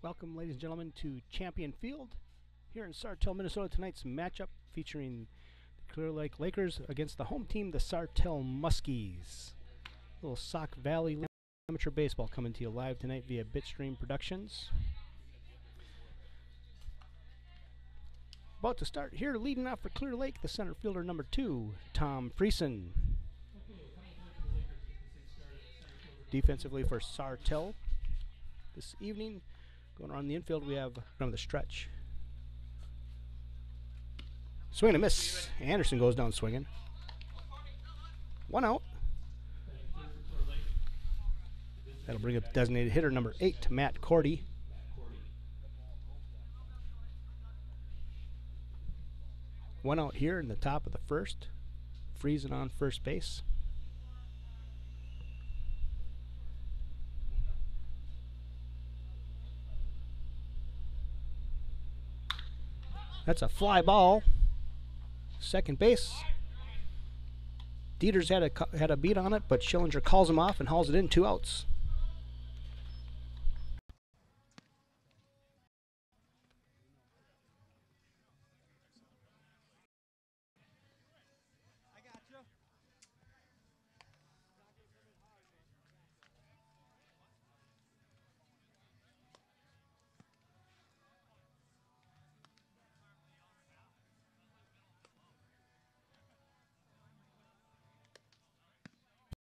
Welcome, ladies and gentlemen, to Champion Field here in Sartell, Minnesota. Tonight's matchup featuring the Clear Lake Lakers against the home team, the Sartell Muskies. Little Sauk Valley amateur baseball coming to you live tonight via Bitstream Productions. About to start here, leading off for Clear Lake, the center fielder number 2, Tom Friesen. Defensively for Sartell this evening, going around the infield, we have from the stretch. Swing and a miss. Anderson goes down swinging. 1 out. That'll bring up designated hitter number 8, Matt Cordy. One out here in the top of the first. Friesen on first base. That's a fly ball. Second base. Dieters had a beat on it, but Schillinger calls him off and hauls it in. 2 outs.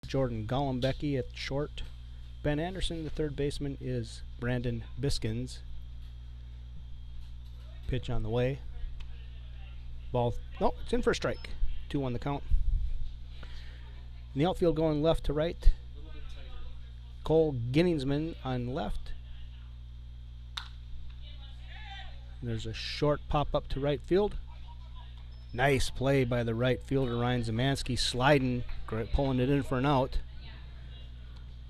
Jordan Gollenbecky at short. Ben Anderson, the third baseman, is Brandon Biskins. Pitch on the way. Ball, no, it's in for a strike. 2-1 the count. In the outfield going left to right. Cole Ginningsman on left. There's a short pop-up to right field. Nice play by the right fielder, Ryan Zemansky, sliding, pulling it in for an out.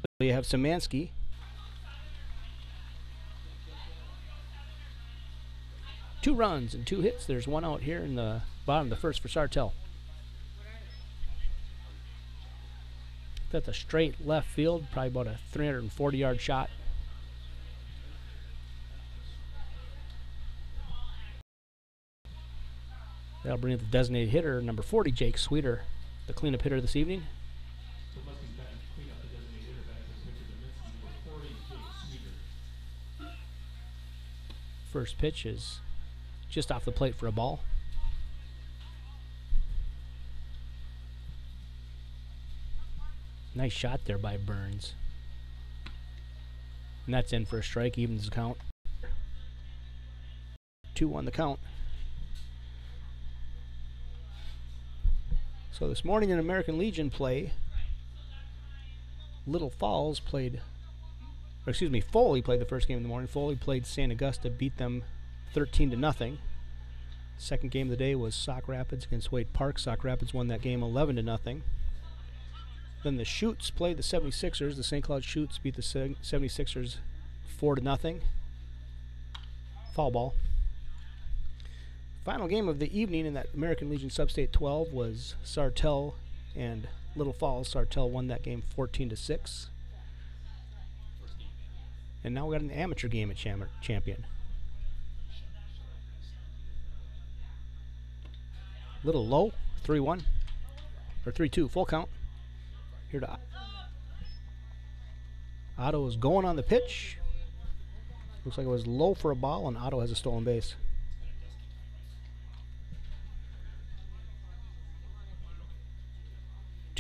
So you have Zemansky. Two runs and 2 hits. There's 1 out here in the bottom of the first for Sartell. That's a straight left field, probably about a 340-yard shot. That'll bring up the designated hitter, number 40, Jake Sweeter, the cleanup hitter this evening. So Muskies back, clean up the designated hitter back as Victor Dominski for 40, Jake Sweeter. First pitch is just off the plate for a ball. Nice shot there by Burns. And that's in for a strike, evens the count. 2-1 the count. So this morning in American Legion play, Little Falls played, or excuse me, Foley played the first game in the morning. Foley played St. Augusta, beat them 13-0. Second game of the day was Sauk Rapids against Wade Park. Sauk Rapids won that game 11-0. Then the Shoots played the 76ers. The St. Cloud Shoots beat the 76ers 4-0. Foul ball. Final game of the evening in that American Legion Substate 12 was Sartell and Little Falls. Sartell won that game 14-6. And now we got an amateur game at Champion. Little low, 3-1 or 3-2, full count. Here to Otto is going on the pitch. Looks like it was low for a ball, and Otto has a stolen base.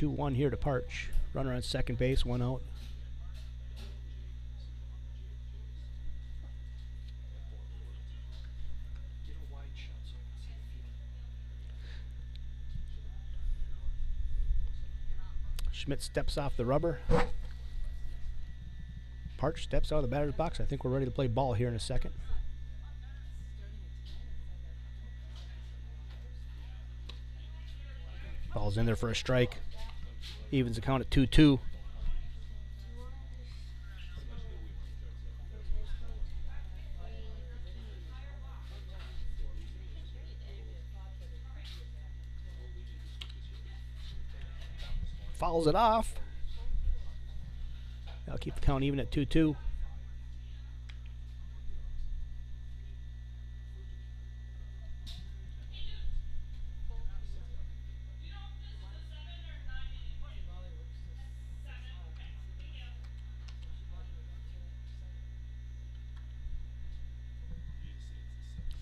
One here to Parch. Runner on second base, 1 out. Schmidt steps off the rubber. Parch steps out of the batter's box. I think we're ready to play ball here in a second. Ball's in there for a strike. Evens the count at 2-2. Fouls it off. That'll keep the count even at 2-2.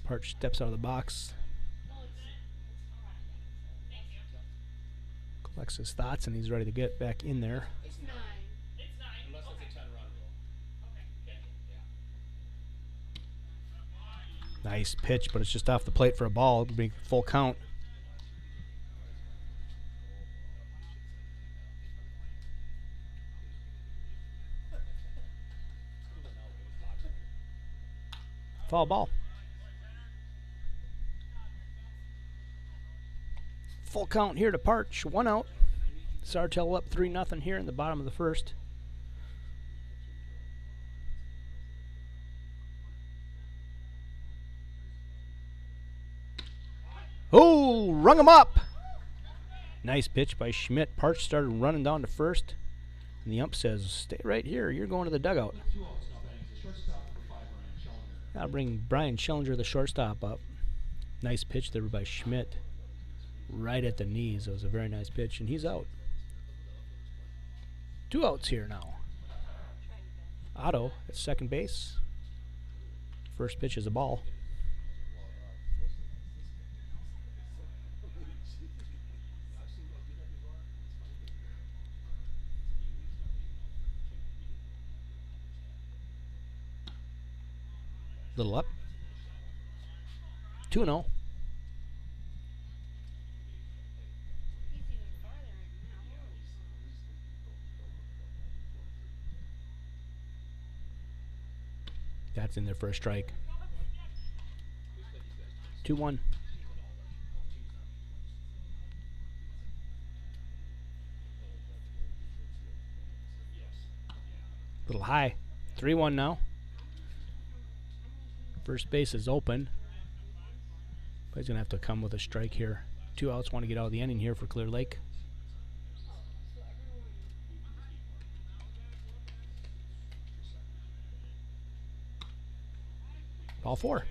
Parch steps out of the box, collects his thoughts, and he's ready to get back in there. Nice pitch, but it's just off the plate for a ball. It'll be full count. Foul ball. Full count here to Parch. 1 out. Sartell up 3-0 here in the bottom of the first. Oh, rung him up. Nice pitch by Schmidt. Parch started running down to first, and the ump says, "Stay right here. You're going to the dugout." I'll bring Brian Schillinger, the shortstop, up. Nice pitch there by Schmidt. Right at the knees. It was a very nice pitch, and he's out. 2 outs here now. Otto at second base. First pitch is a ball. Little up. 2-0. That's in there for a strike. 2-1. Little high. 3-1 now. First base is open, but he's going to have to come with a strike here. 2 outs, want to get out of the inning here for Clear Lake. Ball 4.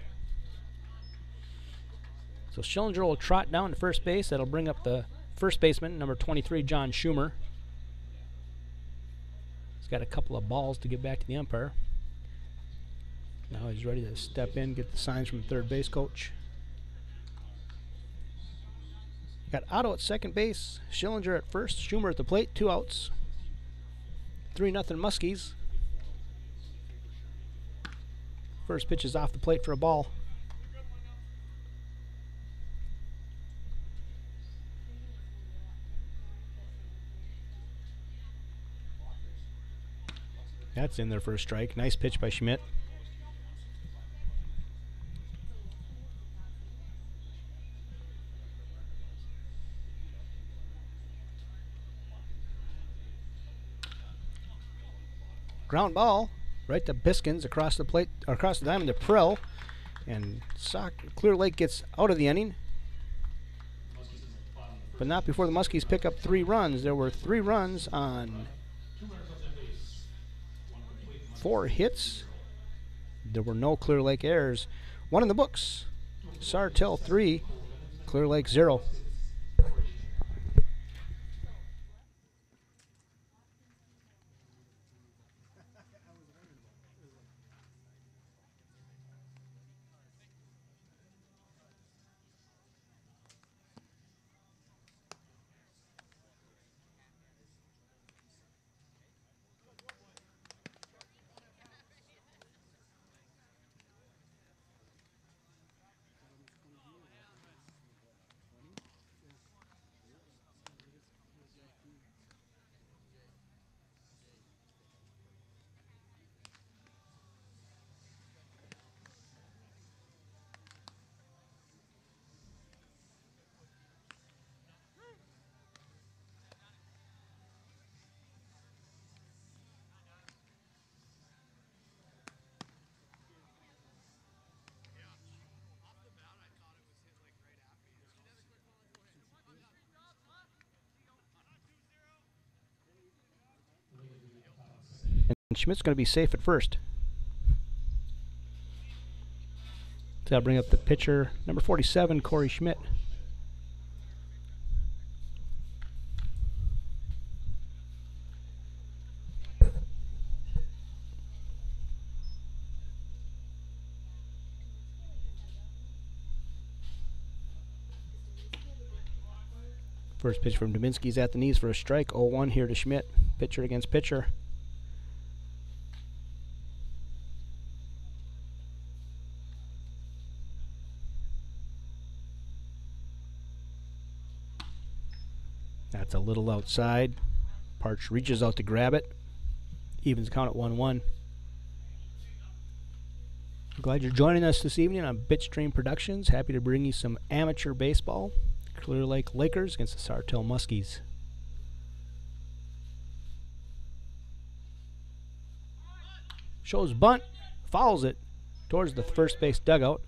So Schillinger will trot down to first base. That'll bring up the first baseman, number 23, John Schumer. He's got a couple of balls to give back to the umpire. Now he's ready to step in, get the signs from the third base coach. Got Otto at second base, Schillinger at first, Schumer at the plate, 2 outs. 3-0 Muskies. First pitch is off the plate for a ball. That's in there for a strike. Nice pitch by Schmidt. Ground ball right to Biskins across the plate, or across the diamond to Prill, and Sauk Clear Lake gets out of the inning, but not before the Muskies pick up 3 runs. There were 3 runs on 4 hits. There were no Clear Lake errors. 1 in the books. Sartell 3, Clear Lake 0. And Schmidt's going to be safe at first. So I'll bring up the pitcher, number 47, Corey Schmidt. First pitch from Dubinsky's at the knees for a strike. 0-1 here to Schmidt. Pitcher against pitcher. That's a little outside. Parch reaches out to grab it. Evens count at 1-1. Glad you're joining us this evening on Bitstream Productions. Happy to bring you some amateur baseball. Clear Lake Lakers against the Sartell Muskies. Shows bunt, fouls it towards the first base dugout.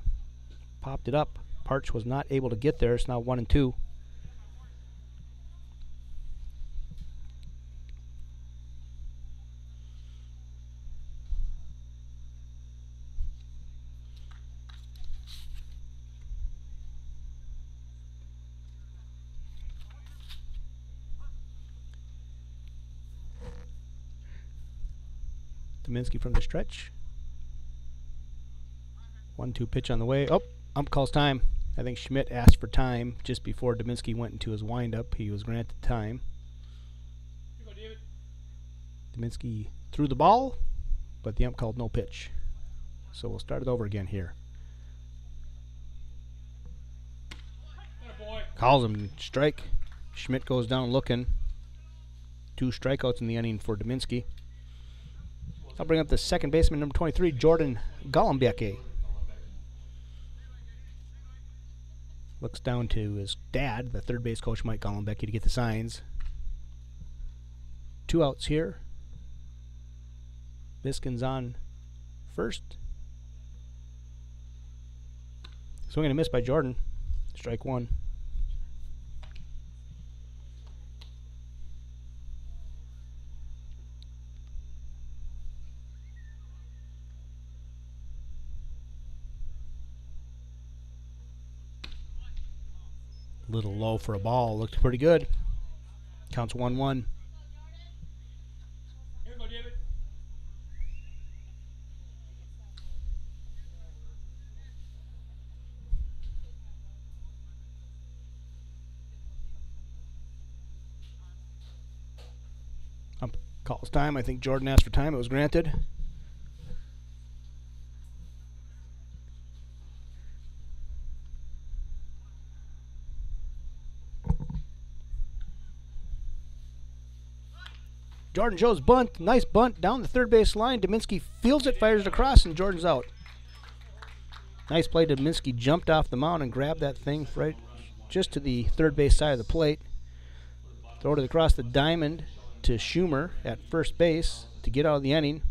Popped it up. Parch was not able to get there. It's now 1-2. Dubinsky from the stretch. 1-2 pitch on the way. Oh, ump calls time. I think Schmidt asked for time just before Dubinsky went into his windup. He was granted time. Dubinsky threw the ball, but the ump called no pitch. So we'll start it over again here. Calls him strike. Schmidt goes down looking. 2 strikeouts in the inning for Dubinsky. I'll bring up the second baseman, number 23, Jordan Golombeke. Looks down to his dad, the third base coach, Mike Golombeke, to get the signs. 2 outs here. Biskin's on first. Swing and a miss by Jordan. Strike 1. Little low for a ball. Looked pretty good. Counts 1-1. Ump calls time. I think Jordan asked for time. It was granted. Jordan shows bunt. Nice bunt down the third base line. Dubinsky fields it, fires it across, and Jordan's out. Nice play. Dubinsky jumped off the mound and grabbed that thing right just to the third base side of the plate. Throwed it across the diamond to Schumer at first base to get out of the inning.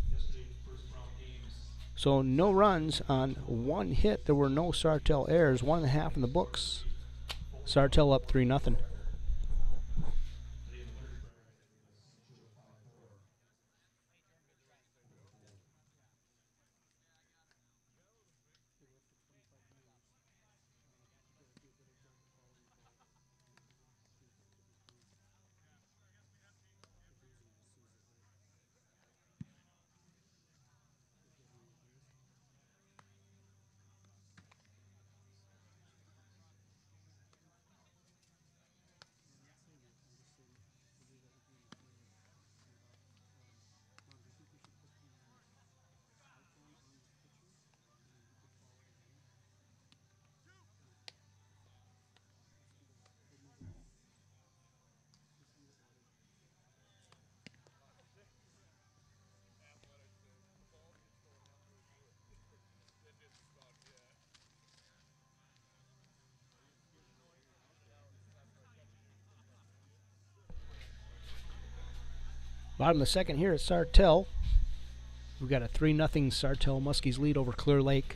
So no runs on 1 hit. There were no Sartell errors. 1.5 in the books. Sartell up 3-0. Bottom of the second here at Sartell. We've got a 3-0 Sartell Muskies lead over Clear Lake.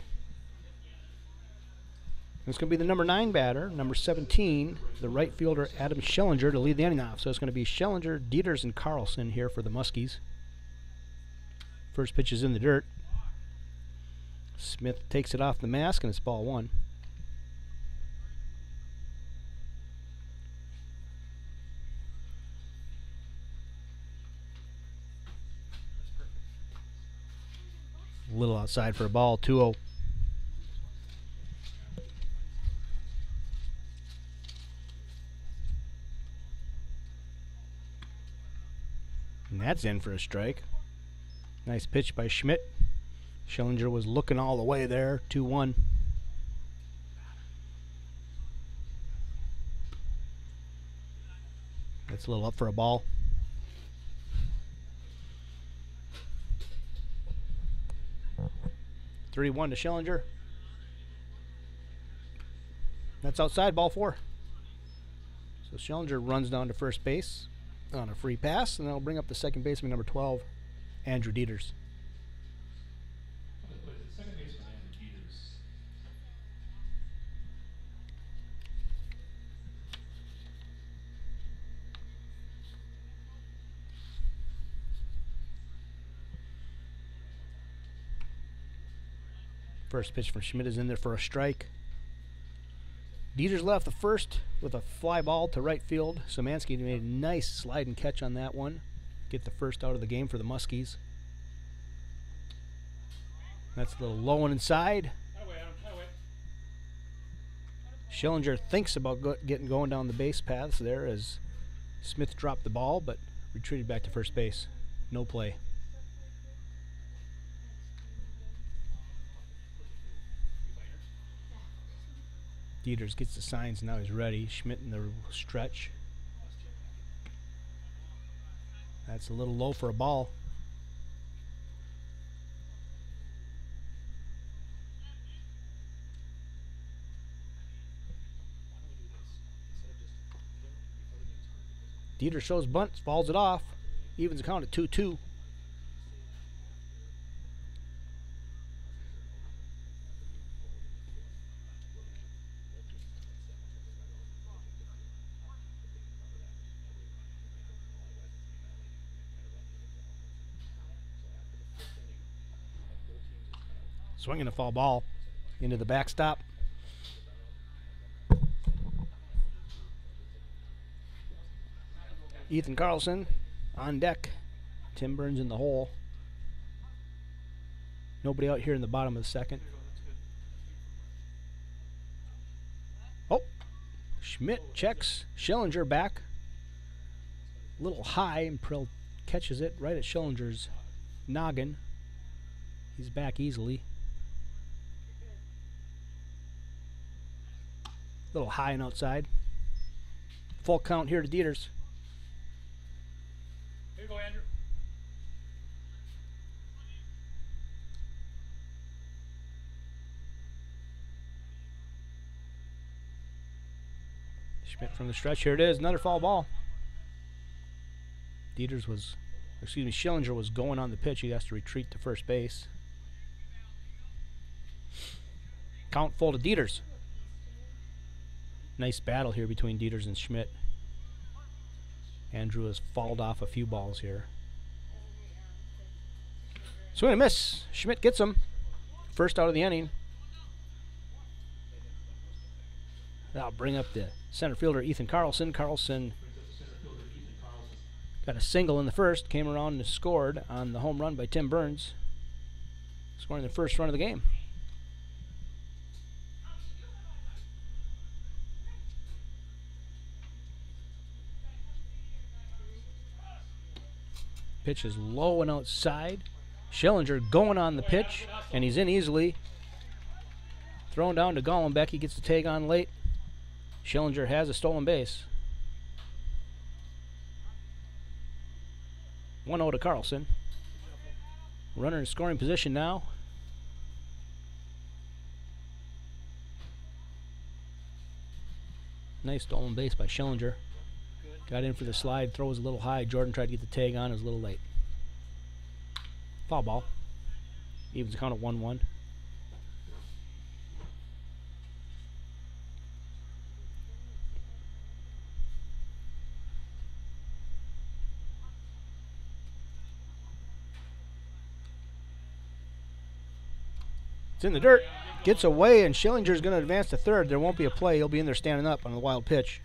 It's going to be the number 9 batter, number 17, the right fielder Adam Schellinger, to lead the inning off. So it's going to be Schellinger, Dieters, and Carlson here for the Muskies. First pitch is in the dirt. Smith takes it off the mask, and it's ball 1. A little outside for a ball, 2-0. that's in for a strike. Nice pitch by Schmidt. Schillinger was looking all the way there. 2-1. That's a little up for a ball. (3-1) to Schillinger. That's outside, ball 4. So Schillinger runs down to first base on a free pass, and that'll bring up the second baseman, number 12, Andrew Dieters. Second baseman Andrew Dieters. First pitch from Schmidt is in there for a strike. Dieters left the first with a fly ball to right field. Szymanski made a nice slide and catch on that one. Get the first out of the game for the Muskies. That's a little low and inside. Schillinger thinks about going down the base paths there as Smith dropped the ball, but retreated back to first base. No play. Dieters gets the signs, now he's ready. Schmidt in the stretch. That's a little low for a ball. Dieters shows bunt, falls it off. Evens the count at 2-2. Swinging a foul ball into the backstop. Ethan Carlson on deck. Tim Burns in the hole. Nobody out here in the bottom of the second. Oh, Schmidt checks Schillinger back. A little high, and Prill catches it right at Schillinger's noggin. He's back easily. A little high and outside. Full count here to Dieters. Here you go, Andrew. Schmidt from the stretch. Here it is. Another foul ball. Schillinger was going on the pitch. He has to retreat to first base. Count full to Dieters. Nice battle here between Dieters and Schmidt. Andrew has fouled off a few balls here. Swing and a miss. Schmidt gets him. First out of the inning. That'll bring up the center fielder, Ethan Carlson. Carlson got a single in the first, came around and scored on the home run by Tim Burns, scoring the first run of the game. Pitch is low and outside. Schillinger going on the pitch, and he's in easily. Thrown down to Gollenbeck. He gets the tag on late. Schillinger has a stolen base. 1-0 to Carlson. Runner in scoring position now. Nice stolen base by Schillinger. Got in for the slide, throws a little high. Jordan tried to get the tag on, it was a little late. Foul ball. Evens the count at 1-1. It's in the dirt. Gets away, and Schillinger's going to advance to third. There won't be a play. He'll be in there standing up on the wild pitch.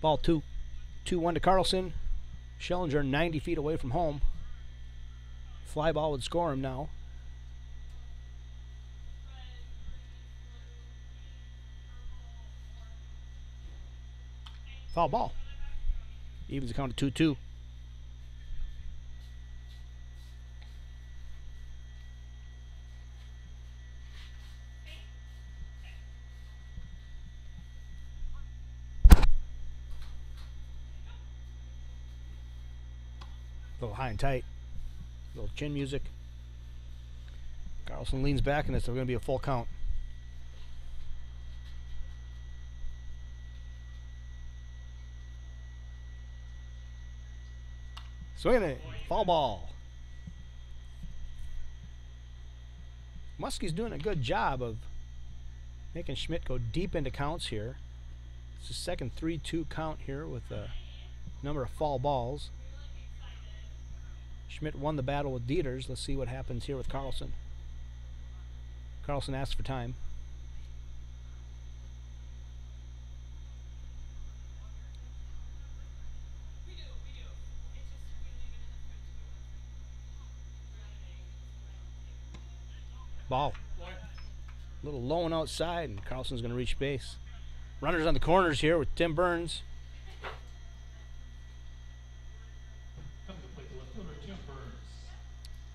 Ball 2. 2-1 to Carlson. Schillinger 90 feet away from home. Fly ball would score him now. Foul ball. Evens the count to 2-2. A little high and tight. A little chin music. Carlson leans back, and it's going to be a full count. Swinging it. Foul ball. Muskies doing a good job of making Schmidt go deep into counts here. It's the second 3-2 count here with a number of foul balls. Schmidt won the battle with Dieters. Let's see what happens here with Carlson. Carlson asks for time. Ball. A little low and outside, and Carlson's going to reach base. Runners on the corners here with Tim Burns.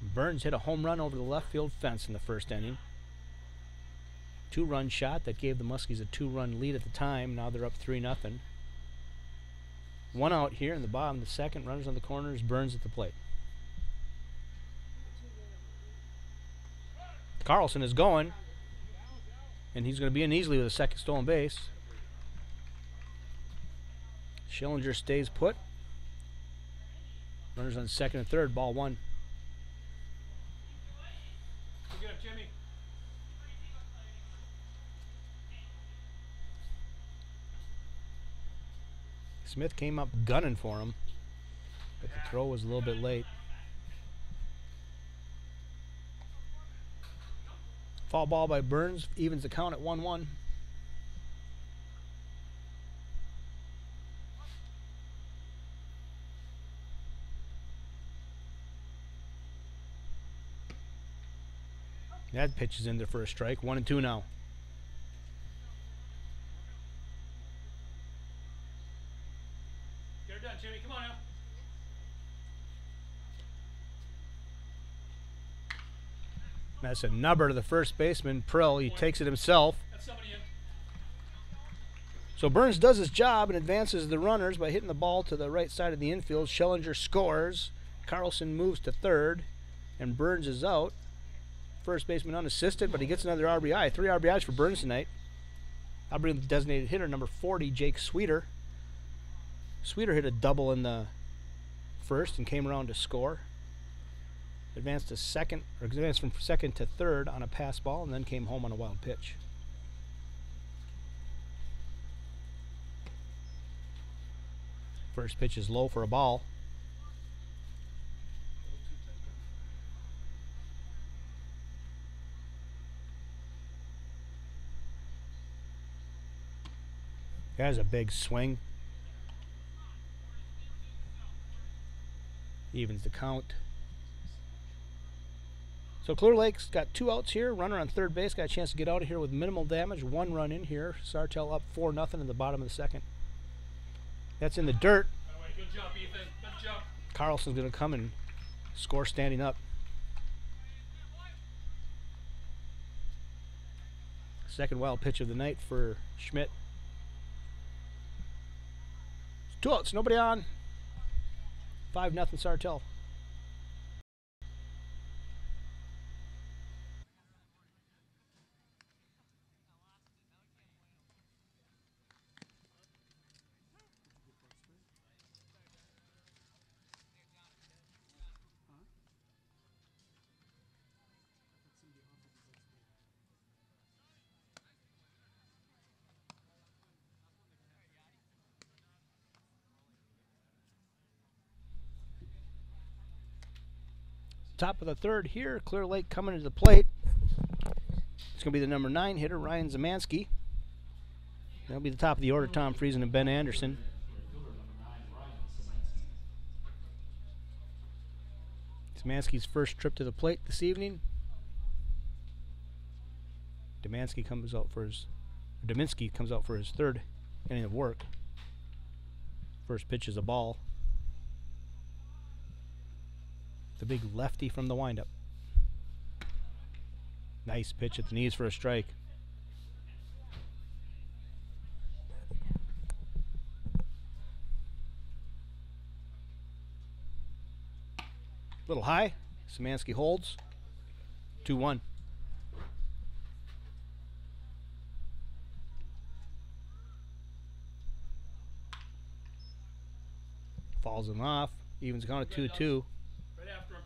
Burns hit a home run over the left field fence in the first inning. 2-run shot that gave the Muskies a 2-run lead at the time. Now they're up 3-0. 1 out here in the bottom of the second. Runners on the corners. Burns at the plate. Carlson is going, and he's going to be in easily with a second stolen base. Schillinger stays put. Runners on second and third. Ball 1. Good, Jimmy. Smith came up gunning for him, but the throw was a little bit late. Foul ball by Burns evens the count at 1-1. That pitch is in there for a strike. 1-2 now. Get her done, Jimmy. Come on now. That's a nubber to the first baseman, Prill. He takes it himself. That's somebody in. So Burns does his job and advances the runners by hitting the ball to the right side of the infield. Schillinger scores. Carlson moves to third, and Burns is out. First baseman unassisted, but he gets another RBI. 3 RBIs for Burns tonight. I'll bring the designated hitter, number 40, Jake Sweeter. Sweeter hit a double in the first and came around to score. Advanced to second, or advanced from second to third on a pass ball, and then came home on a wild pitch. First pitch is low for a ball. There's a big swing. Evens the count. So Clear Lake's got 2 outs here. Runner on third base got a chance to get out of here with minimal damage. 1 run in here. Sartell up 4-0 in the bottom of the second. That's in the dirt. Good job, Ethan. Good job. Carlson's going to come and score standing up. Second wild pitch of the night for Schmidt. 2 outs, nobody on. 5-0 Sartell. Top of the third here, Clear Lake coming to the plate. It's going to be the number 9 hitter, Ryan Zemansky. That'll be the top of the order, Tom Friesen and Ben Anderson. Zemansky's first trip to the plate this evening. Dominski comes out for his third inning of work. First pitch is a ball. The big lefty from the windup. Nice pitch at the knees for a strike. Little high. Szymanski holds. 2-1. Falls him off. Evens count at 2-2. Right after him.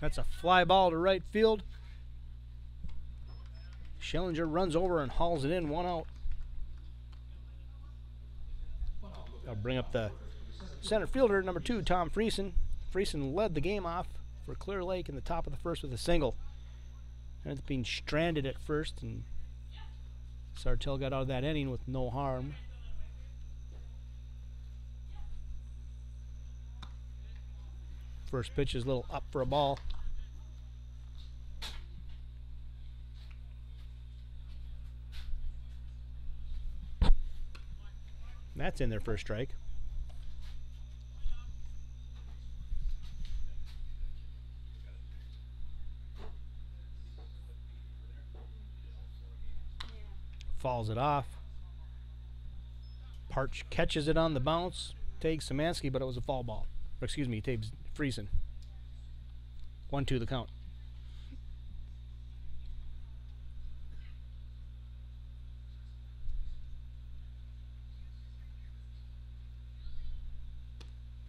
That's a fly ball to right field. Schillinger runs over and hauls it in. 1 out. I'll bring up the center fielder, number 2, Tom Friesen. Friesen led the game off for Clear Lake in the top of the first with a single. And it's being stranded at first, and Sartell got out of that inning with no harm. First pitch is a little up for a ball. That's in there for a strike. Falls it off. Parch catches it on the bounce. Takes Szymanski, but it was a foul ball. Or excuse me, takes Friesen. 1-2 the count.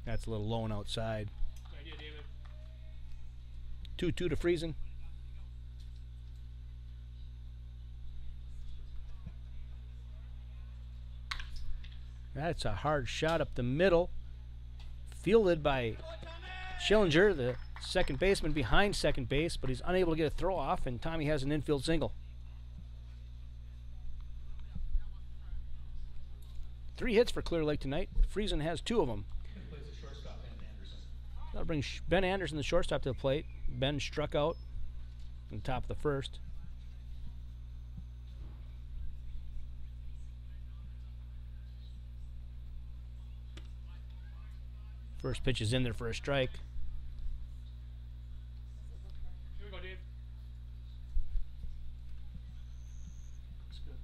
That's a little low and outside. 2-2 to Friesen. That's a hard shot up the middle. Fielded by Schillinger, the second baseman behind second base, but he's unable to get a throw off, and Tommy has an infield single. 3 hits for Clear Lake tonight. Friesen has 2 of them. That'll bring Ben Anderson, the shortstop, to the plate. Ben struck out on the top of the first. First pitch is in there for a strike. Here we go, Dave. Looks good.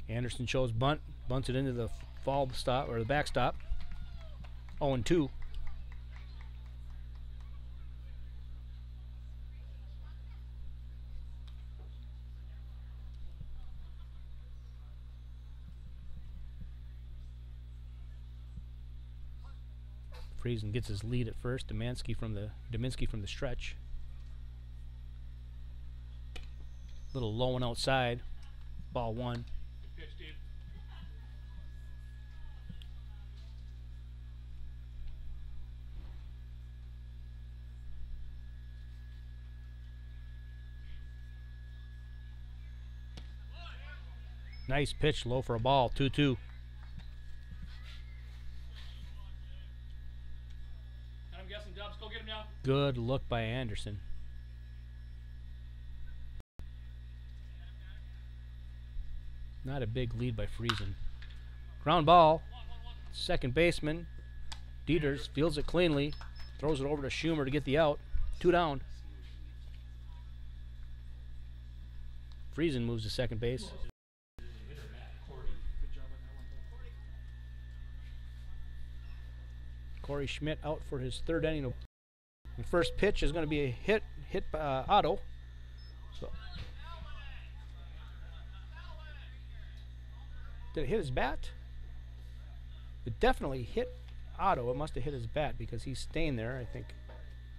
Anderson shows bunt, bunts it into the fall stop or the backstop. 0-2. Friesen gets his lead at first. Dominski from the stretch. Little low and outside. Ball 1. Good pitch, Dave. Nice pitch, low for a ball. 2-2. I'm guessing Dubs. Go get him now. Good look by Anderson. Not a big lead by Friesen. Ground ball. Second baseman Dieters fields it cleanly. Throws it over to Schumer to get the out. 2 down. Friesen moves to second base. Corey Schmidt out for his 3rd inning. The first pitch is going to be a hit by Otto. So, did it hit his bat? It definitely hit Otto. It must have hit his bat because he's staying there. I think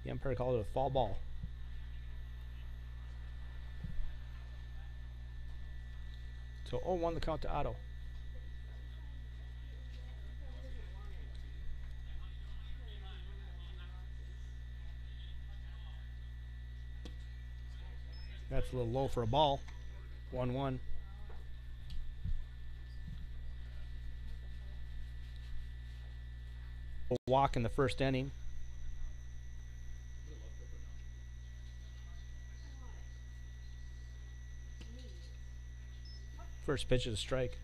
the umpire called it a foul ball. So 0-1 the count to Otto. That's a little low for a ball. 1-1. Walk in the first inning. First pitch is a strike.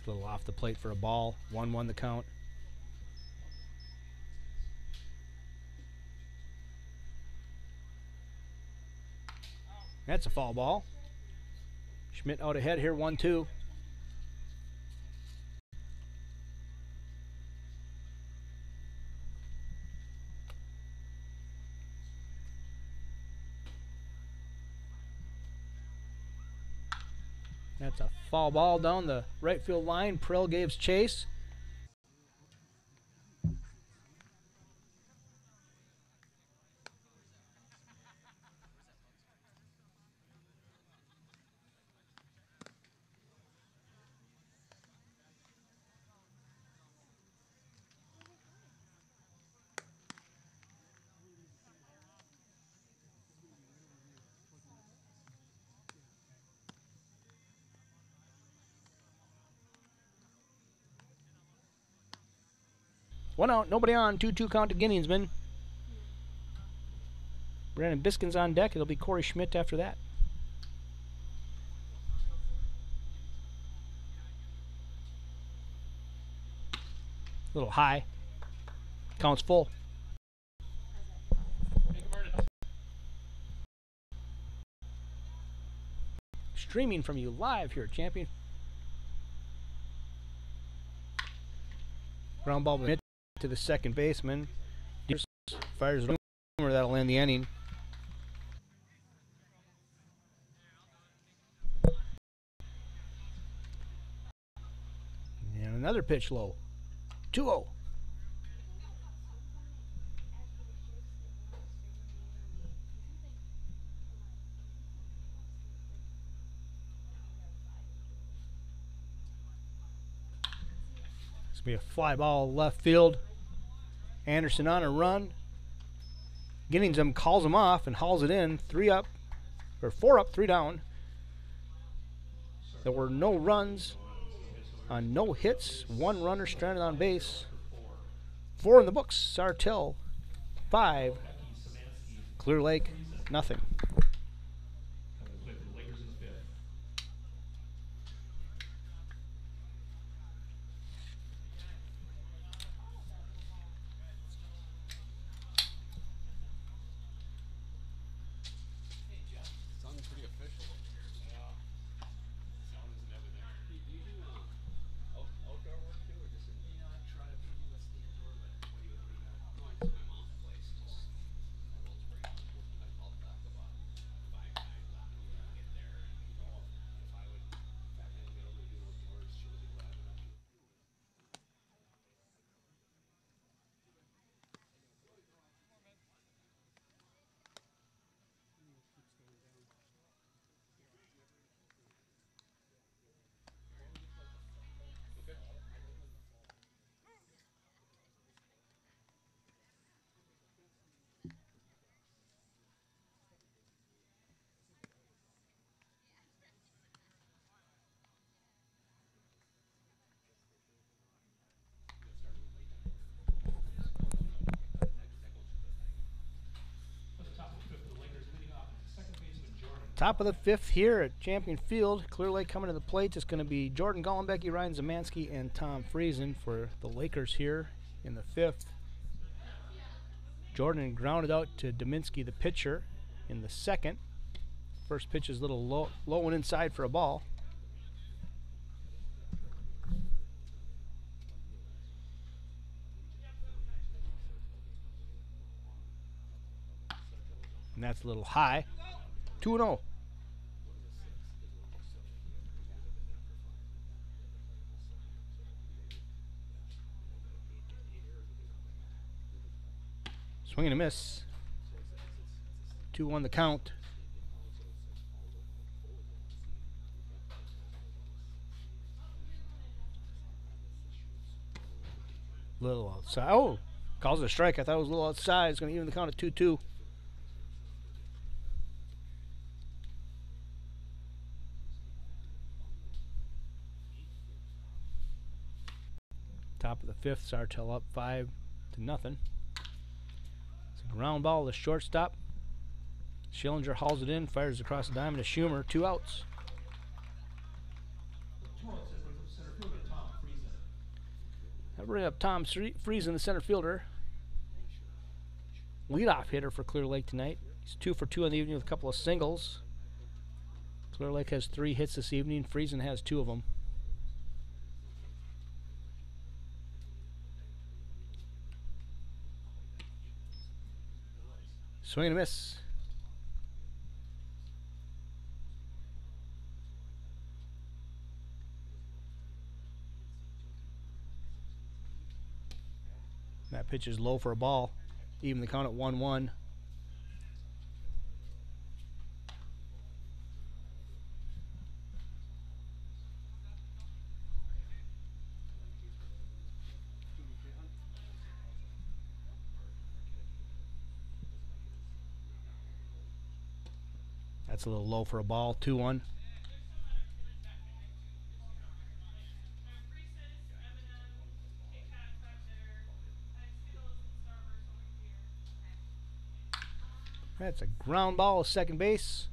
A little off the plate for a ball. 1-1 the count. That's a foul ball. Schmidt out ahead here, 1-2. That's a foul ball down the right field line. Prill gives chase. One out, nobody on. 2-2 count to Guineasman. Brandon Biskin's on deck. It'll be Corey Schmidt after that. A little high. Counts full. Streaming from you live here, champion. Ground ball to the second baseman. Fires a rumor that'll end the inning. And another pitch low. 2-0. It's going to be a fly ball left field. Anderson on a run. Ginningsham calls him off and hauls it in. 4 up, 3 down. There were no runs on no hits. 1 runner stranded on base. 4 in the books. Sartell 5. Clear Lake nothing. Top of the 5th here at Champion Field. Clear Lake coming to the plate. It's going to be Jordan Gollenbecky, Ryan Zemansky, and Tom Friesen for the Lakers here in the 5th. Jordan grounded out to Dominski, the pitcher, in the 2nd. First pitch is a little low and inside for a ball. And that's a little high. 2-0. Swing and a miss. 2-1 the count. Little outside. Oh, calls it a strike. I thought it was a little outside. It's going to even the count at 2-2. Top of the fifth, Sartell up 5-0. It's a ground ball to the shortstop. Schillinger hauls it in, fires across the diamond to Schumer. 2 outs. I'll bring up Tom Friesen, the center fielder. Leadoff hitter for Clear Lake tonight. He's 2 for 2 in the evening with a couple of singles. Clear Lake has 3 hits this evening. Friesen has 2 of them. Swing and a miss. That pitch is low for a ball. Even the count at 1-1. That's a little low for a ball. 2-1. That's a ground ball to second base.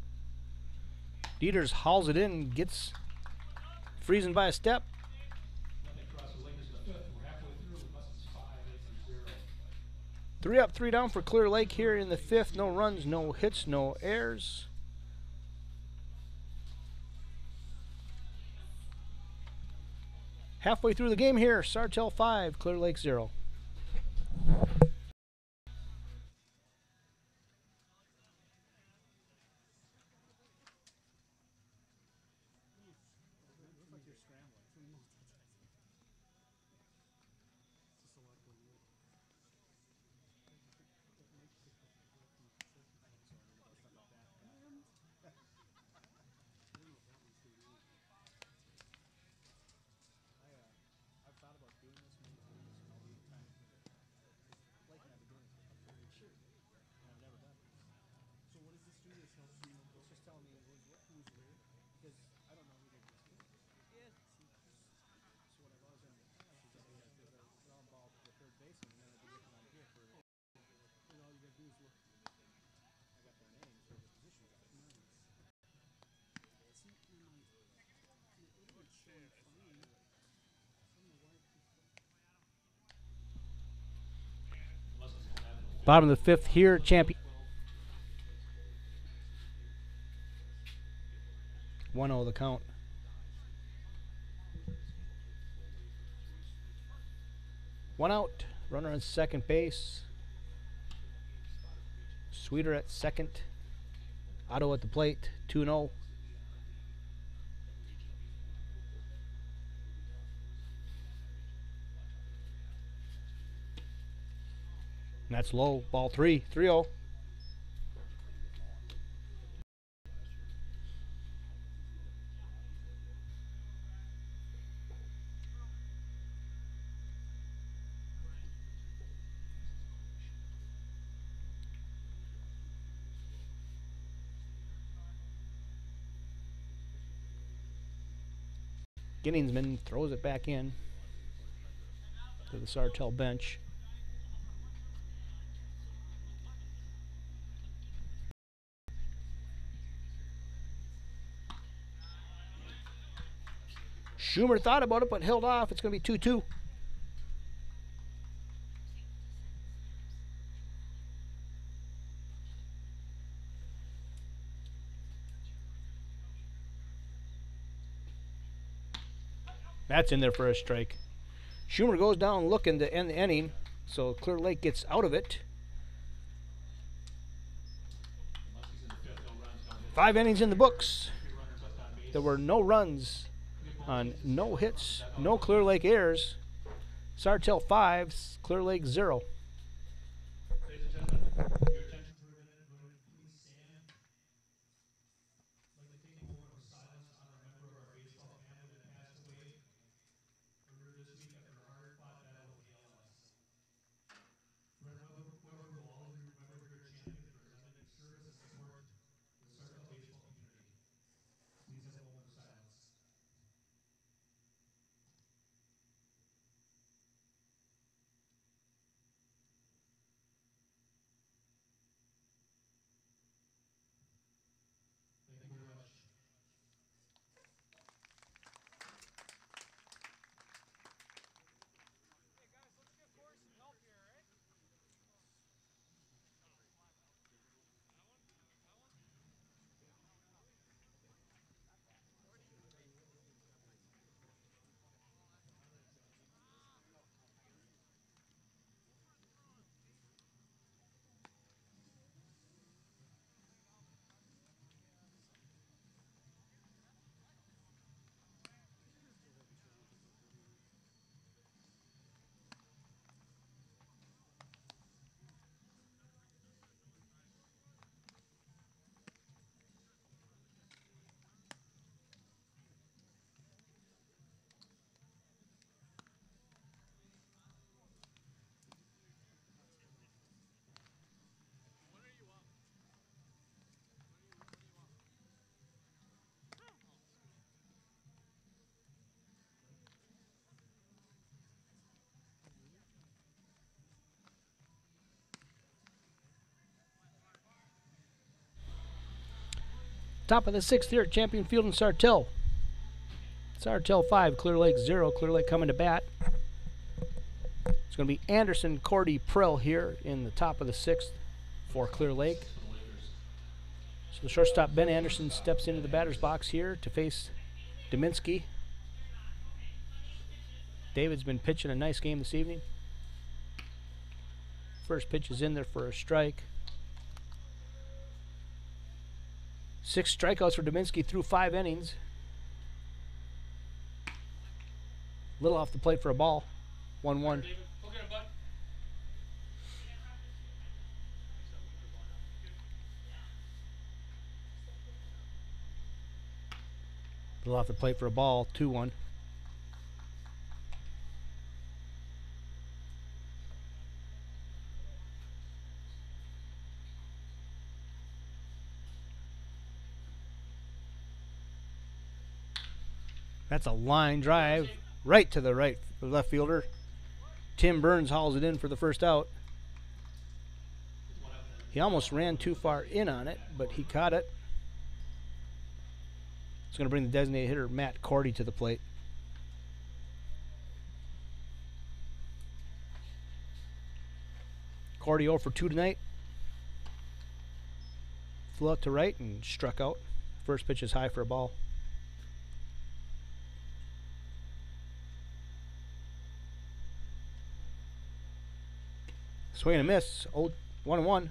Dieters hauls it in and gets Friesen by a step. 3 up, 3 down for Clear Lake here in the 5th. No runs, no hits, no errors. Halfway through the game here, Sartell 5, Clear Lake 0. Bottom of the 5th here, champion. 1-0 the count. One out. Runner on second base. Sweeter at second. Otto at the plate. 2-0. And that's low. Ball 3. 3-0. Ginningsman throws it back in to the Sartell bench. Schumer thought about it but held off. It's going to be 2-2. That's in there for a strike. Schumer goes down looking to end the inning, so Clear Lake gets out of it. 5 innings in the books. There were no runs on no hits, no Clear Lake errors. Sartell 5, Clear Lake 0. Ladies and gentlemen, your attention for a minute. Would you please stand? I'd like to take a moment of silence to honor a member of our baseball family that passed away earlier this week after a hard-fought battle with ALS. Top of the 6th here at Champion Field in Sartell. Sartell 5, Clear Lake 0. Clear Lake coming to bat. It's going to be Anderson, Cordy, Prill here in the top of the 6th for Clear Lake. So the shortstop Ben Anderson steps into the batter's box here to face Dominski. David's been pitching a nice game this evening. First pitch is in there for a strike. 6 strikeouts for Dominski through 5 innings. Little off the plate for a ball. 1-1. Little off the plate for a ball. 2-1. That's a line drive right to the left fielder. Tim Burns hauls it in for the first out. He almost ran too far in on it, but he caught it. It's going to bring the designated hitter Matt Cordy to the plate. Cordy 0 for 2 tonight. Flew out to right and struck out. First pitch is high for a ball. Swing and a miss. 1-1.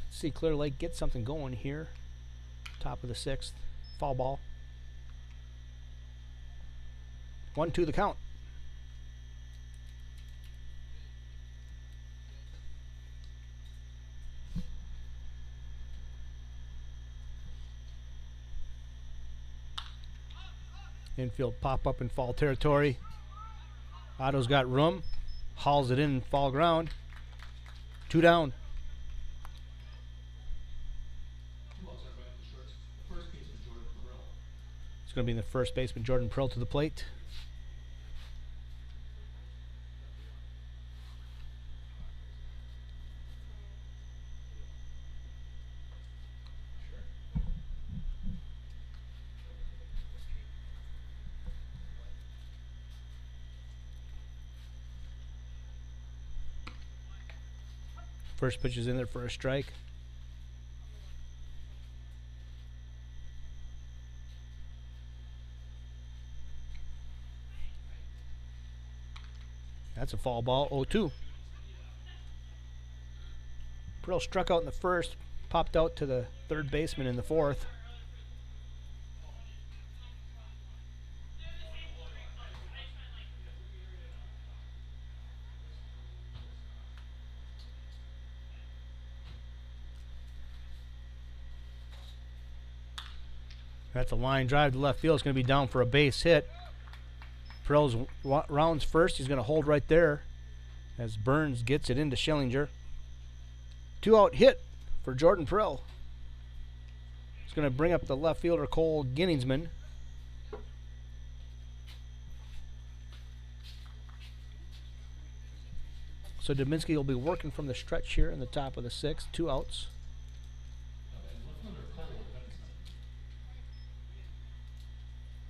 See Clear Lake get something going here. Top of the 6th. Foul ball. 1-2 the count. Infield pop up in foul territory. Otto's got room. Hauls it in foul ground. 2 down. It's going to be the first baseman Jordan Prill to the plate. First pitch is in there for a strike. That's a foul ball. 0-2. Prill struck out in the first, popped out to the third baseman in the 4th. That's a line drive to left field. It's going to be down for a base hit. Prill's rounds first. He's going to hold right there as Burns gets it into Schillinger. 2-out hit for Jordan Prill. It's going to bring up the left fielder Cole Ginningsman. So Dominski will be working from the stretch here in the top of the 6th. 2 outs.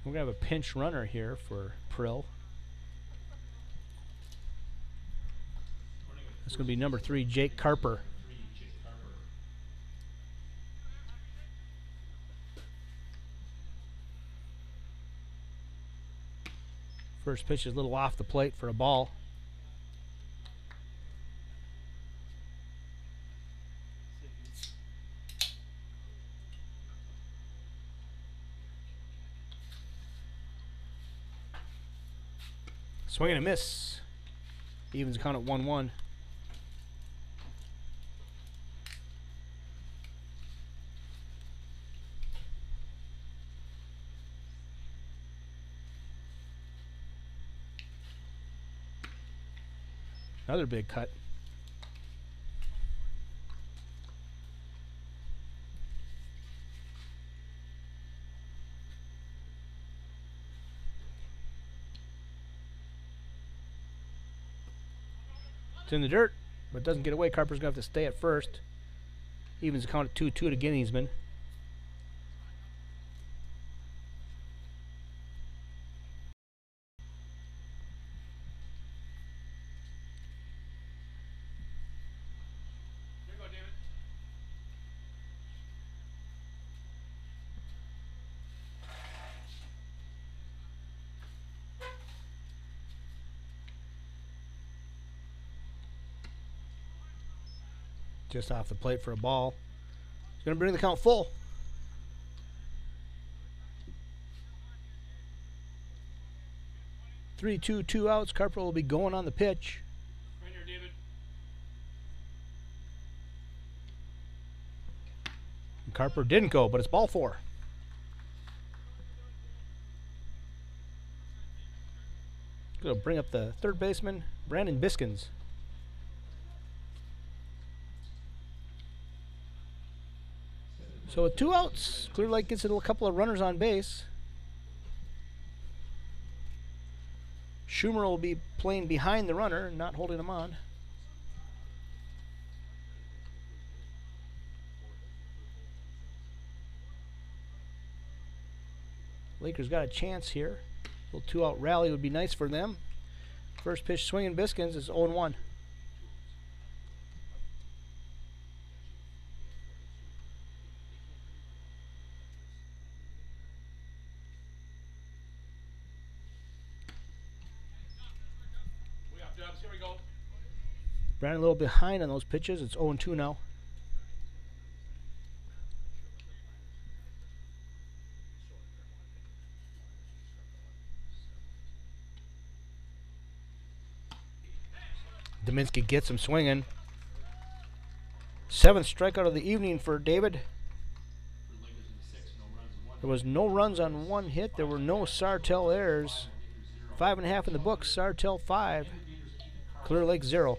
We're going to have a pinch runner here for Prill. That's going to be number 3, Jake Carper. First pitch is a little off the plate for a ball. Swing and a miss. Evens count at 1-1. Another big cut. It's in the dirt. But doesn't get away. Carper's going to have to stay at first. Evens the count at 2-2 to Guineasman. Just off the plate for a ball. He's going to bring the count full. Three, two outs. Carper will be going on the pitch. Right here, David. And Carper didn't go, but it's ball 4. Going to bring up the third baseman, Brandon Biskins. So with 2 outs, Clear Lake gets a couple of runners on base. Schumer will be playing behind the runner, not holding him on. Lakers got a chance here. A little 2-out rally would be nice for them. First pitch swinging Biskins is 0-1. Here we go. Brandon a little behind on those pitches. It's 0-2 now. Dominski gets him swinging. 7th strikeout of the evening for David. There was no runs on 1 hit. There were no Sartell errors. 5.5 in the books. Sartell 5. Clear Lake 0.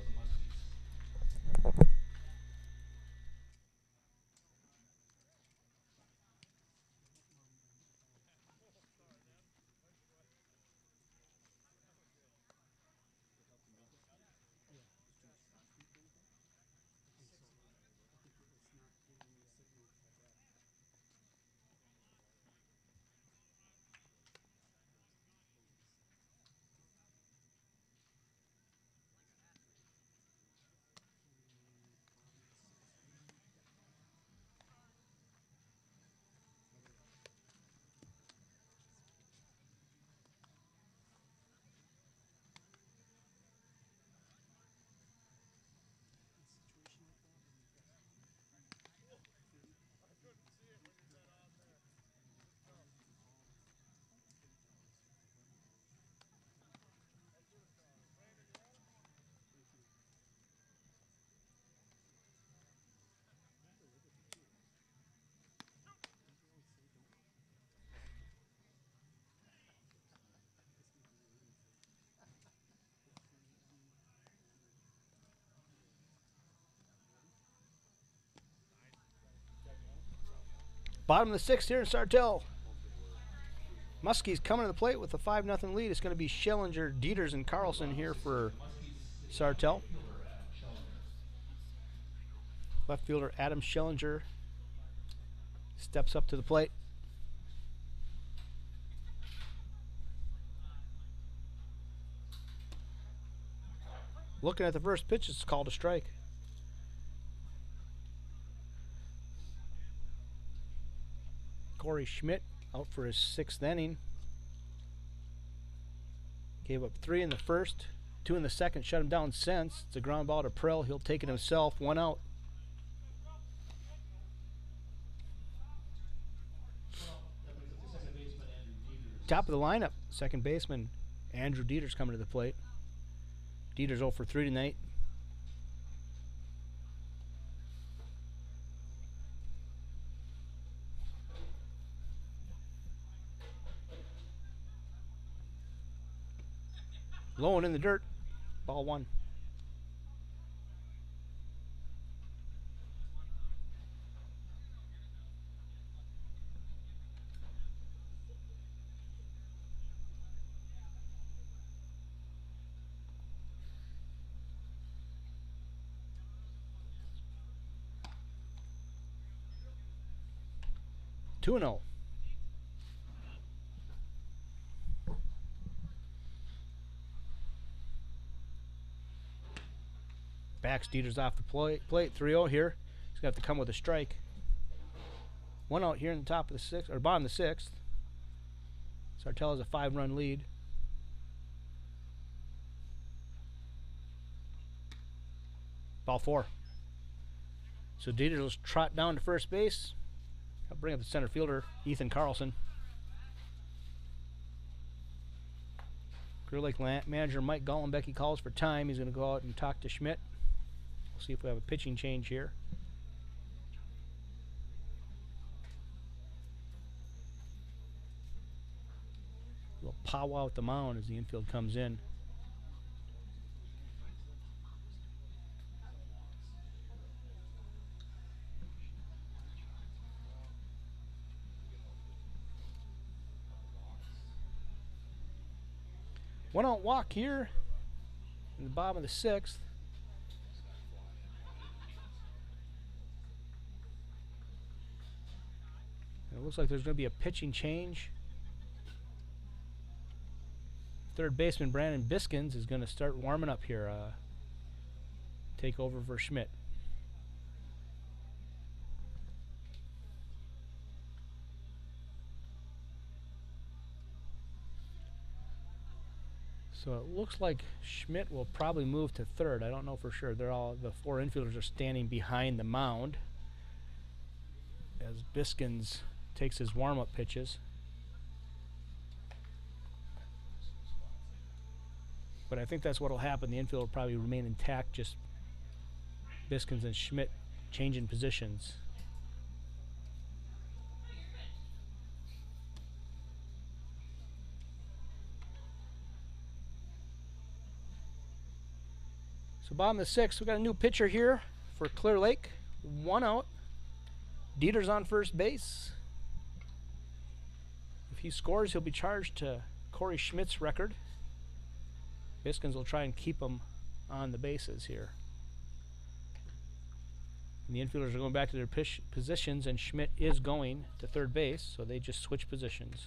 Bottom of the 6th here in Sartell. Muskies coming to the plate with a 5-0 lead. It's going to be Schellinger, Dieters, and Carlson here for Sartell. Left fielder Adam Schellinger steps up to the plate. Looking at the first pitch, it's called a strike. Corey Schmidt out for his 6th inning. Gave up 3 in the first, 2 in the second, shut him down since. It's a ground ball to Prell. He'll take it himself. 1 out. Top of the lineup, second baseman Andrew Dieters coming to the plate. Dieters 0 for 3 tonight. Low and in the dirt. Ball 1. 2-0. Backs Dieter's off the plate. 3-0 here. He's going to have to come with a strike. 1 out here in the top of the sixth, or bottom of the sixth. Sartell has a 5-run lead. Ball 4. So Dieter will trot down to first base. I'll bring up the center fielder, Ethan Carlson. Clear Lake manager Mike Gollenbeck calls for time. He's going to go out and talk to Schmidt. We'll see if we have a pitching change here. A little powwow at the mound as the infield comes in. One out walk here in the bottom of the sixth. And it looks like there's going to be a pitching change. Third baseman Brandon Biskins is going to start warming up here. Take over for Schmidt. So it looks like Schmidt will probably move to third. I don't know for sure. The 4 infielders are standing behind the mound as Biskins takes his warm-up pitches. But I think that's what will happen. The infield will probably remain intact, just Biskins and Schmidt changing positions. So bottom of the sixth, we got a new pitcher here for Clear Lake. 1 out. Dieter's on first base. If he scores, he'll be charged to Corey Schmidt's record. Biskins will try and keep him on the bases here. And the infielders are going back to their positions, and Schmidt is going to third base, so they just switch positions.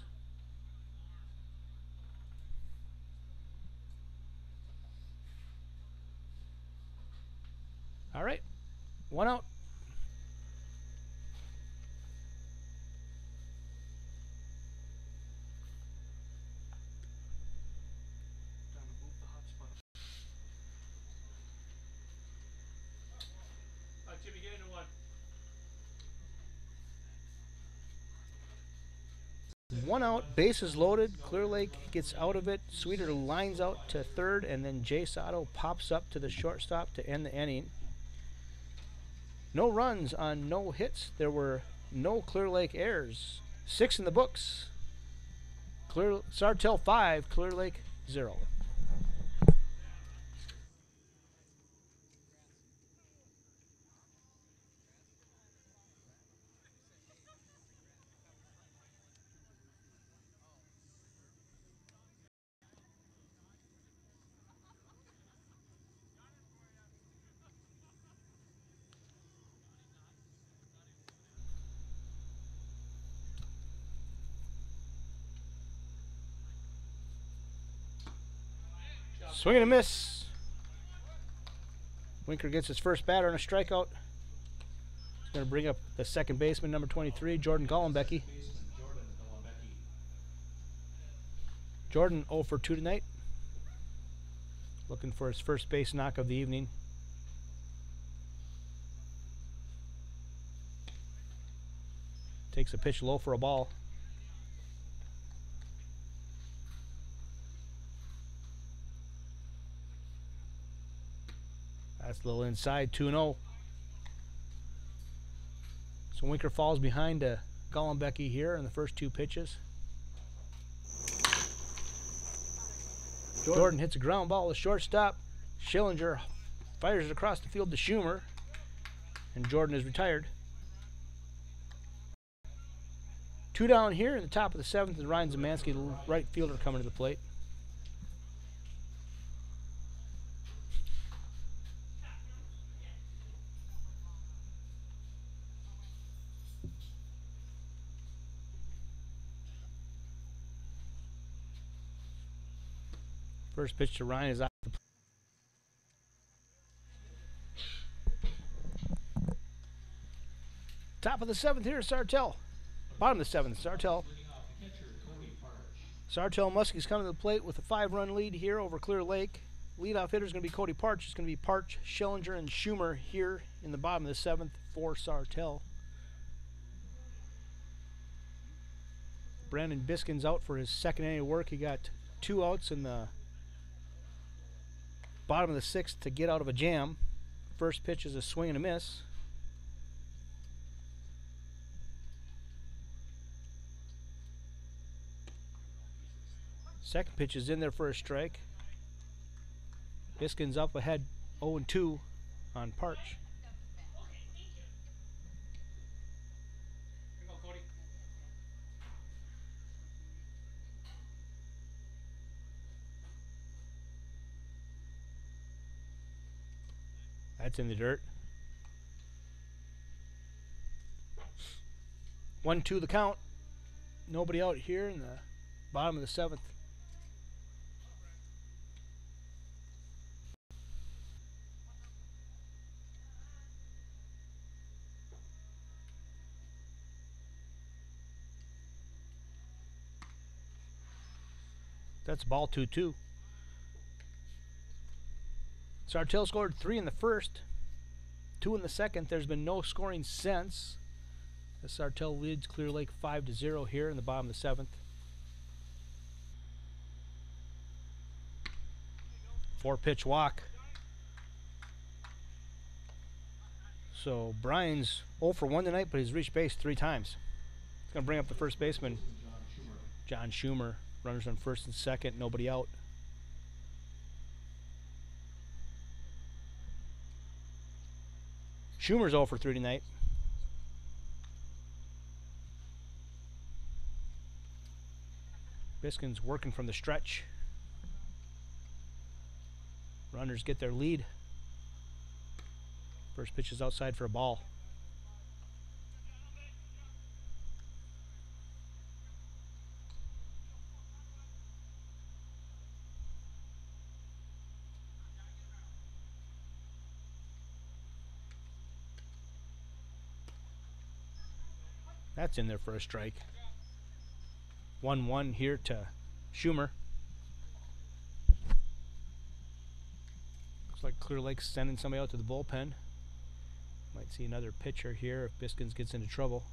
All right, 1 out. Jimmy, get into one. 1 out, bases loaded. Clear Lake gets out of it. Sweeter lines out to third, and then Jay Sato pops up to the shortstop to end the inning. No runs on no hits. There were no Clear Lake errors. 6 in the books. Sartell 5, Clear Lake 0. Swing and a miss. Winker gets his first batter and a strikeout. He's going to bring up the second baseman, number 23, Jordan Gollenbeck. Jordan 0 for 2 tonight. Looking for his first base knock of the evening. Takes a pitch low for a ball. That's a little inside, 2-0. So Winker falls behind Gollenbeck here in the first 2 pitches. Jordan hits a ground ball to shortstop. Schillinger fires it across the field to Schumer, and Jordan is retired. 2 down here in the top of the 7th, and Ryan Zemansky, the right fielder, coming to the plate. First pitch to Ryan is out. Top of the 7th here, Sartell. Bottom of the 7th, Sartell. Sartell Muskies coming to the plate with a 5-run lead here over Clear Lake. Leadoff hitter is going to be Cody Parch. It's going to be Parch, Schillinger, and Schumer here in the bottom of the 7th for Sartell. Brandon Biskin's out for his second inning of work. He got 2 outs in the bottom of the 6th to get out of a jam. First pitch is a swing and a miss. Second pitch is in there for a strike. Biskin's up ahead 0-2 on Parch. That's in the dirt. 1-2 the count. Nobody out here in the bottom of the 7th. That's ball 2-2. Sartell scored 3 in the first, 2 in the second. There's been no scoring since. As Sartell leads Clear Lake 5-0 here in the bottom of the 7th. 4-pitch walk. So Brian's 0 for 1 tonight, but he's reached base 3 times. It's going to bring up the first baseman, John Schumer. Runners on first and second, nobody out. Schumer's 0 for 3 tonight. Biskin's working from the stretch. Runners get their lead. First pitch is outside for a ball. That's in there for a strike. 1-1 here to Schumer. Looks like Clear Lake's sending somebody out to the bullpen. Might see another pitcher here if Biskins gets into trouble.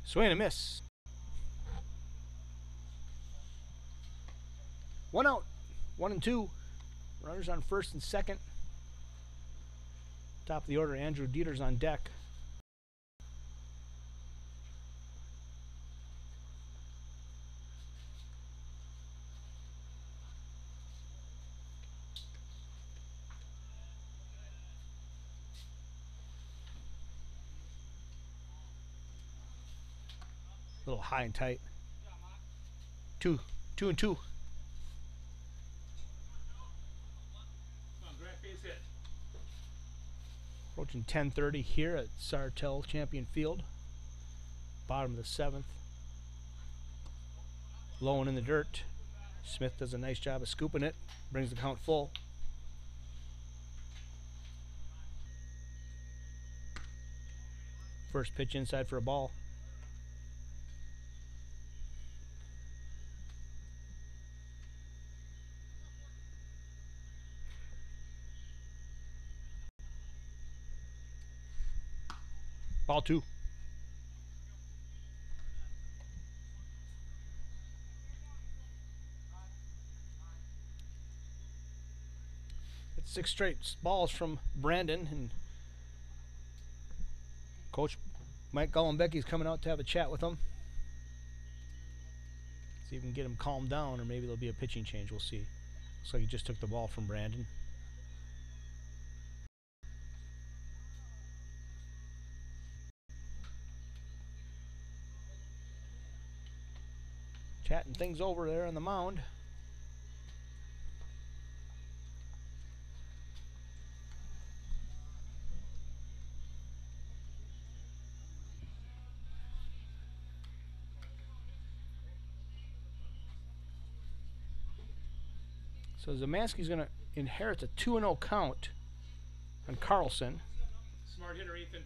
Swing and a miss. 1 out. 1-2. Runners on first and second. Top of the order, Andrew Dieter's on deck. A little high and tight. 2-2. Approaching 10:30 here at Sartell Champion Field. Bottom of the 7th. Low and in the dirt. Smith does a nice job of scooping it. Brings the count full. First pitch inside for a ball. Ball 2. It's 6 straight balls from Brandon, and Coach Mike Gollenbecky's coming out to have a chat with him. See if we can get him calmed down, or maybe there'll be a pitching change. We'll see. Looks like he just took the ball from Brandon. Chatting things over there on the mound. So Zemansky's going to inherit a 2-0 count on Carlson. Smart hitter, Ethan.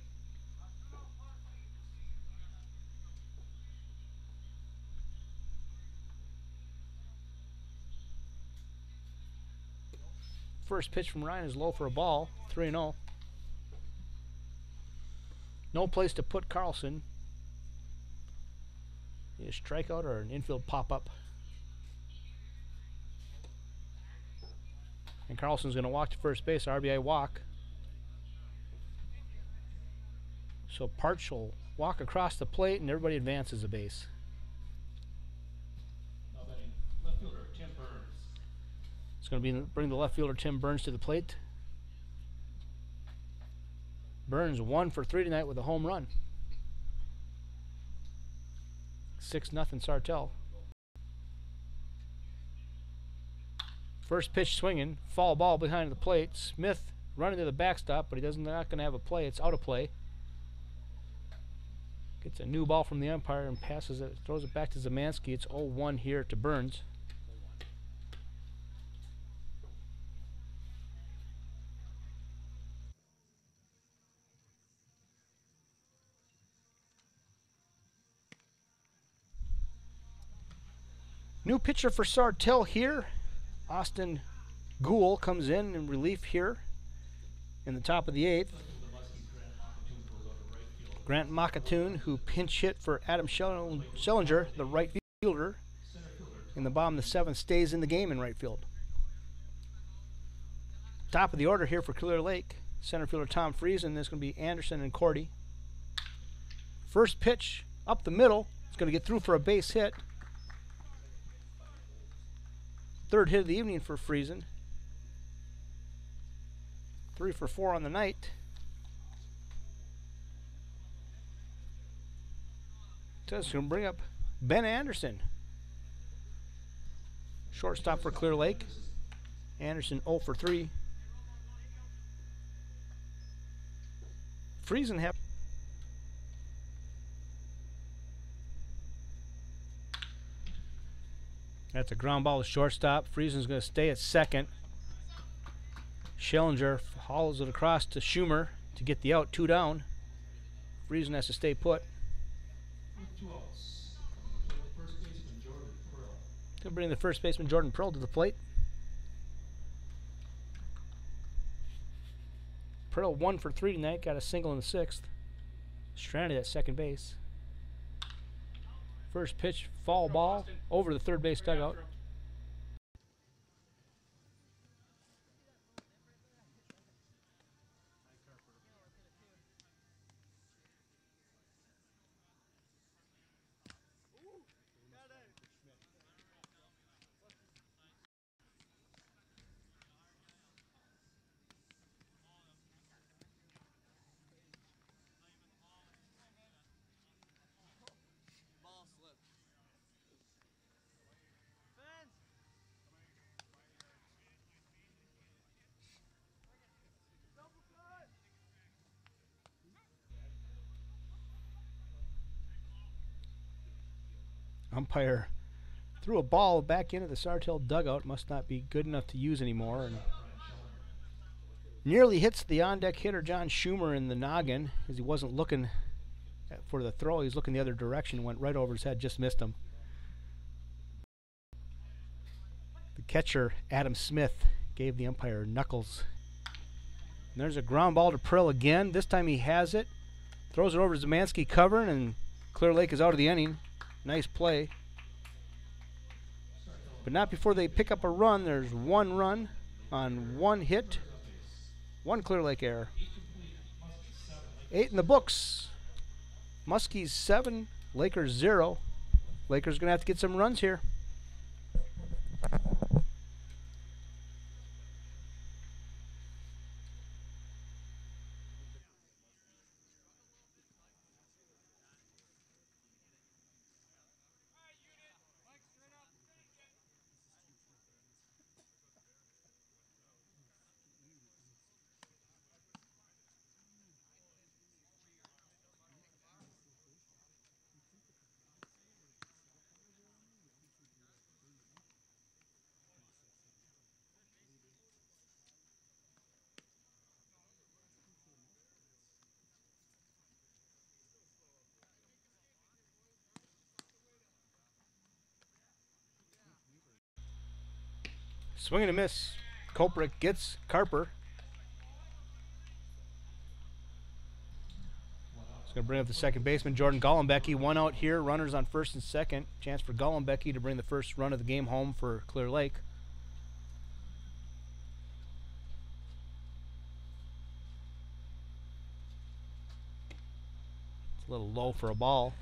First pitch from Ryan is low for a ball, 3-0. No place to put Carlson. A strikeout or an infield pop-up. And Carlson's going to walk to first base, RBI walk. So Parch will walk across the plate and everybody advances a base. Now batting left fielder Tim Burns. It's going to bring the left fielder Tim Burns to the plate. Burns 1 for 3 tonight with a home run. 6-0 Sartell. First pitch swinging, foul ball behind the plate. Smith running to the backstop, but not going to have a play. It's out of play. Gets a new ball from the umpire and passes it, throws it back to Zemansky. It's 0-1 here to Burns. New pitcher for Sartell here. Austin Gould comes in relief here in the top of the 8th. Grant Makatoon, who pinch hit for Adam Schellinger, the right fielder. In the bottom of the 7th, stays in the game in right field. Top of the order here for Clear Lake. Center fielder Tom Friesen. There's going to be Anderson and Cordy. First pitch up the middle. It's going to get through for a base hit. Third hit of the evening for Friesen. 3 for 4 on the night. So it's going to bring up Ben Anderson. Shortstop for Clear Lake. Anderson 0 for 3. Friesen have. That's a ground ball to shortstop. Friesen's going to stay at second. Schellinger hauls it across to Schumer to get the out, 2 down. Friesen has to stay put. With 2 outs. First baseman Jordan Pearl. Going to bring the first baseman Jordan Pearl to the plate. Pearl 1 for 3 tonight, got a single in the 6th. Stranded at second base. First pitch, foul ball over the third base dugout. Umpire threw a ball back into the Sartell dugout. Must not be good enough to use anymore. And nearly hits the on-deck hitter John Schumer in the noggin as he wasn't looking for the throw. He was looking the other direction. Went right over his head. Just missed him. The catcher, Adam Smith, gave the umpire knuckles. And there's a ground ball to Prill again. This time he has it. Throws it over to Zemansky covering, and Clear Lake is out of the inning. Nice play. But not before they pick up a run. There's 1 run on 1 hit. 1 Clear Lake error. 8 in the books. Muskies 7, Lakers 0. Lakers going to have to get some runs here. Swing and a miss. Koprick gets Carper. He's going to bring up the second baseman, Jordan Gollenbecky. 1 out here. Runners on first and second. Chance for Gollenbecky to bring the first run of the game home for Clear Lake. It's a little low for a ball.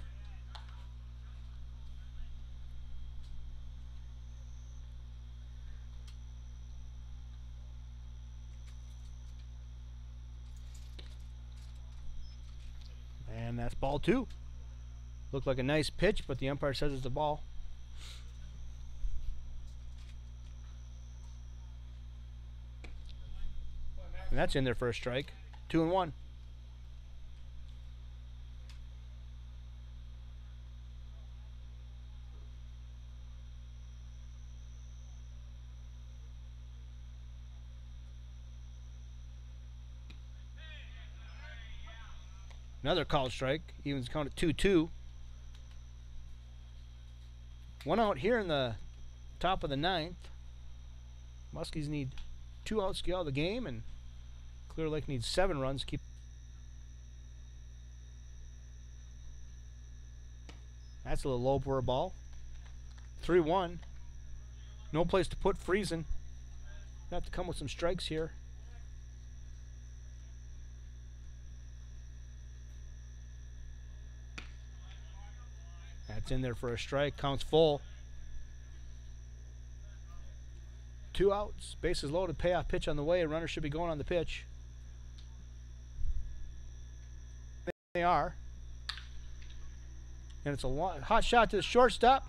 And that's ball 2. Looked like a nice pitch, but the umpire says it's a ball. And that's in there for a strike. 2-1. Another called strike. Evens count at 2-2. 1 out here in the top of the 9th. Muskies need 2 outs to get out of the game, and Clear Lake needs 7 runs to keep. That's a little low for a ball. 3-1. No place to put Friesen. Have to come with some strikes here. That's in there for a strike. Counts full. 2 outs. Bases loaded. Payoff pitch on the way. A runner should be going on the pitch. They are. And it's a hot shot to the shortstop.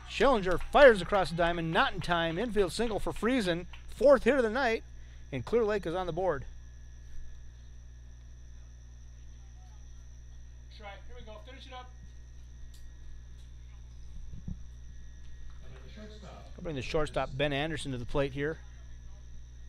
Schillinger fires across the diamond. Not in time. Infield single for Friesen. 4th hit of the night. And Clear Lake is on the board. Try. Here we go. Finish it up. I'll bring the shortstop Ben Anderson to the plate here.